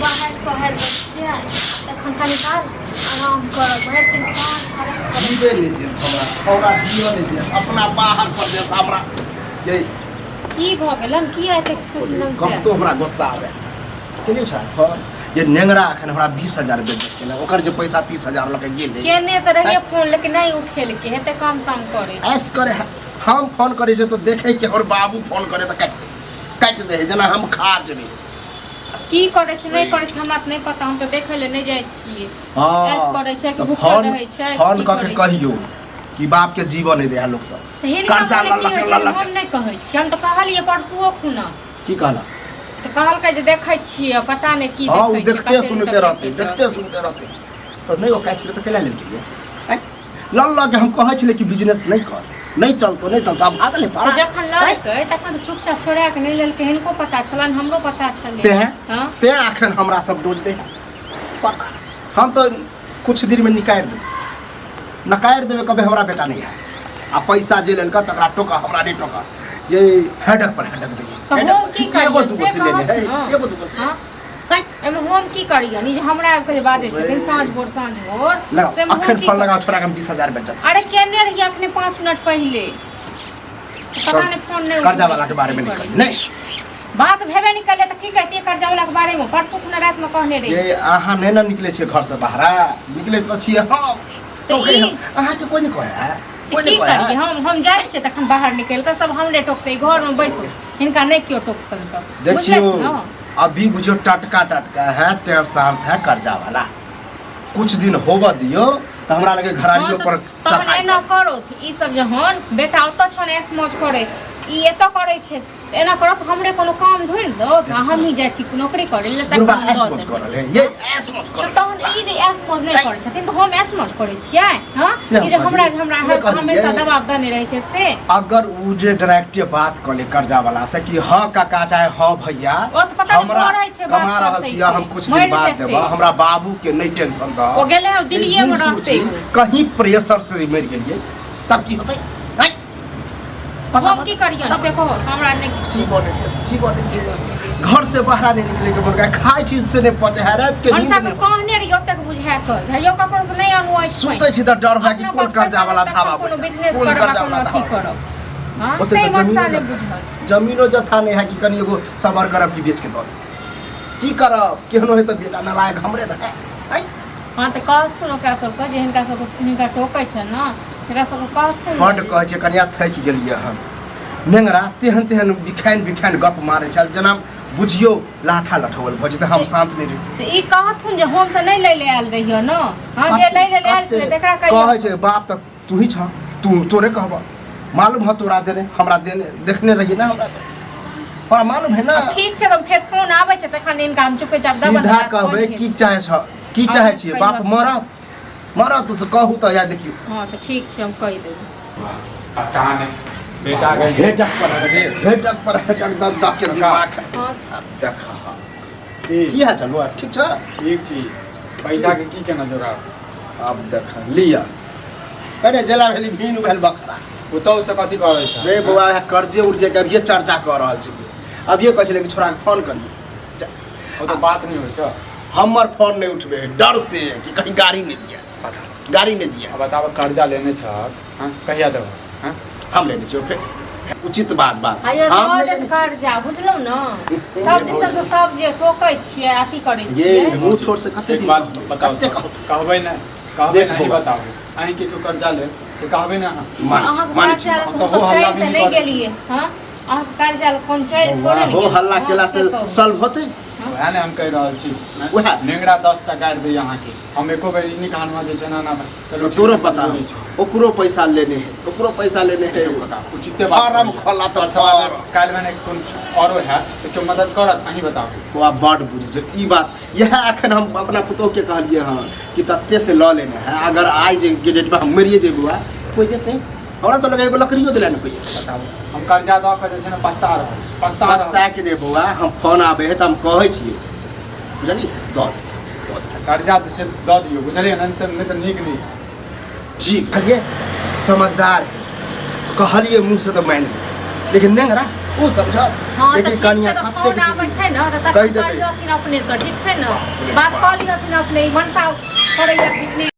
बाहर शहर बच्चे तखन खाली काल आराम करब भरि दिन काम करब जीवे नहीं दे हमरा जियो नहीं दे अपना बाहर पर दे हमरा ये की भ गेलन की एते छुटलन कब से तो हमरा गुस्सा आवे केने छ फोन ये नेंगरा अखन हमरा 20000 बेच देलक ओकर जे पैसा 30000 लके गेले केने त रहिए फोन लेकिन नहीं उठेल के हेते काम ताम करे ऐस करे हम फोन करे से तो देखे कि और बाबू फोन करे तो काट दे जना हम खा जेबे की करे छै नहीं करे छै हमरा त नहीं पता हम तो देखे ले नहीं जाय छिए हां ऐस करे छै कि भूखा फोन रहै छै फोन क के कहियो कि बाप के जीवन नहीं दे लोग सब कर्जा ललक हम नहीं कहै छी हम त कहलिए परसुओ खुना की कहला तो कहलकै जे देखै छिए पता नहीं की हां देखै देखते सुनते रहते तो नहीं ओ कहै छले तो केला लेलकै हैं लल्ला के हम कहै छले कि बिजनेस नहीं कर नहीं चलतो अब भागले पारा जखन लड़कै तखन तो चुपचाप छोड़ा के नहीं लेलकै हिनको पता छलन हमरो पता छलै ते अखन हमरा सब डोज दे पता हम तो कुछ दिन में निकाल देबे कबे हमरा बेटा नहीं है आ पैसा जे लेलका तकरा टोका हमरा नहीं टोका ये हेडक पर हेडक दे हम की करिए एगो दुगो से लेने है एगो दुगो से एमे हम की करिए नी जे हमरा आब के बाजे छथिन साँझ भोर लगा अखन फोन लगा छोरा के 20000 बेचत अरे केने रही अखने 5 मिनट पहले पता नहीं फोन नहीं कर्जा वाला के बारे में नहीं बात भेबे नहीं करले त की कहतिए कर्जा वाला के बारे में परसों खुना रात में कहने रही ये आहा नहीं ना निकले छे घर से बाहर निकले तो छिए हम तो कहि आहा के कोई नहीं कहे की करिए हम जाय छे तखन बाहर निकल के सब हमरे टोकते घर में बैसो इनका नहीं क्यों टोकतन त देखियो अभी बुझो टटका है ते शांत है कर्जा वाला कुछ दिन होगा दियो तो हमरा लगे घरारियो पर चढ़ाई न करो ई सब जहन बेटा ओत छन ऐस मौज करे ई एत करे छे एना करत हमरे कोनो काम ढूंढ दो हम ही जाय छी नौकरी करे ले तक ऐस मौज करल है ये ऐस मौज करल तहन ई जे ऐस मौज नहीं करे छथिन तो हम ऐस मौज करे छियै हां ई जे हमरा हमेशा दबाव देने रहे छे से अगर उ जे डायरेक्ट बात कले कर्जा वाला से कि हां काका चाहे हां भैया हमरा कमा रहल छियै हम कुछ दिन बाद देबा हमरा बाबू के नहीं टेंशन द ओ गेले दिल्ली में रहते कहीं प्रेशर से मर गेलिए तब की होतै पता की करिए से कहो हमरा नहीं किछ जीवन घर से बाहर नहीं निकले के मुर्गा खाय चीज से नहीं पचे है रात के नींद में कहने रहियो तक बुझा कर जाइयो ककरो से नहीं अनुआ सुतै छी त डर है कि कोन कर्जा वाला धावा कोनो बिजनेस करब कोनो अथी करब हां से मत साले बुझल जमीनो जथा नहीं है कि कनी एगो सबर करब कि बेच के दो की करब केहनो है त बेटा ना लायक हमरे रहे है हां त कहथुन ओकरा सब के जे हिनका टोकै छै ना एकरा सब कहथुन बड कहै छै कनिया थैक गेलिए हम नेंगरा तेहन बिखान गप मारे छल जना बुझियो लाठा लठोल भ जेते हम शांत नहीं रहते त ई कहथुन जे हम त नहीं ले आयल रहियो न हां जे ले आयल छले देखरा कहै छै बाप त तू ही छ तोरे कहबा मालूम है तोरा देने हमरा देने देखने रही ना हमरा मालूम है ना ठीक छै त फेर फोन आबै छै तखन इनका हम चुपे चाप दबा सीधा कहबै की चाहे छी बाप मरत तो कहू त या देखियो हां त ठीक छै हम कहि देब पता नहीं बेटा गए भेटक पर दंता के दिमाग अब देख की है चलो ठीक छ ठीक छी पैसा के की केना जोड़ा अब देख लिया अरे जला भेली भीन भेल बखरा उतो से कथि करे छ रे बउआ कर्जे उर्जे के अब ये चर्चा कर रहल छी अब ये कहले कि छोरा के फोन करिए ओ तो बात नहीं होय छ हमर फोन नहीं उठबे डर से कि कहीं गाड़ी नहीं दिया गाड़ी नहीं दिया अब बताओ कर्जा लेने छ हां कहिया देबो हां हम लेने छो फिर उचित बात हम लेने कर्जा बुझलो न सब दिन से सब जे टोकै छियै अथी करै छियै ये मुंह ठोर से कते दिन बताओ कहबै ना कहबै नहीं बताओ अहीं के तो कर्जा ले तो कहबै ना मान तो हो हल्ला भी नहीं गेलिए हां आ कर्जा कोन छै थोड़े हो हल्ला केला से सॉल्व होते वह ने हम कह रहल छी नेंगरा 10 टा काट दे यहां के हम एको बेर इनी कहान में जे छै ना तो तोरो पता ओकरो पैसा लेने है उचित फार्म खोला तो काल मैंने कोन औरो है तो क्यों मदद करत अहीं बताओ वो बड बुझ जे ई बात यह अखन हम अपना पुतो के कहलिए हां कि तत्ते से ल लेने है अगर आज के डेट में हम मरिए जेबुआ कोई जेते हमरा तो लगे एगो लकड़ियो दिला न कोई बताओ हम कर्जा द के जे छै ना पछता के ने बुआ हम फोन आबे है त हम कहै छी बुझली द कर्जा छै द दियो बुझलिए न नहीं तो नीक नहीं ठीक कहिए समझदार कहलिए मुंह से तो मान लेकिन नेंगरा उ समझत हाँ लेकिन तऽ कनिया ठीक छै, कते फोन आबै छै ने तऽ कहि तखन देबै। कहियथिन अपने से, ठीक छै ने, बात कऽ लिहथिन अपने, ई मनसा करैया बिजनेस।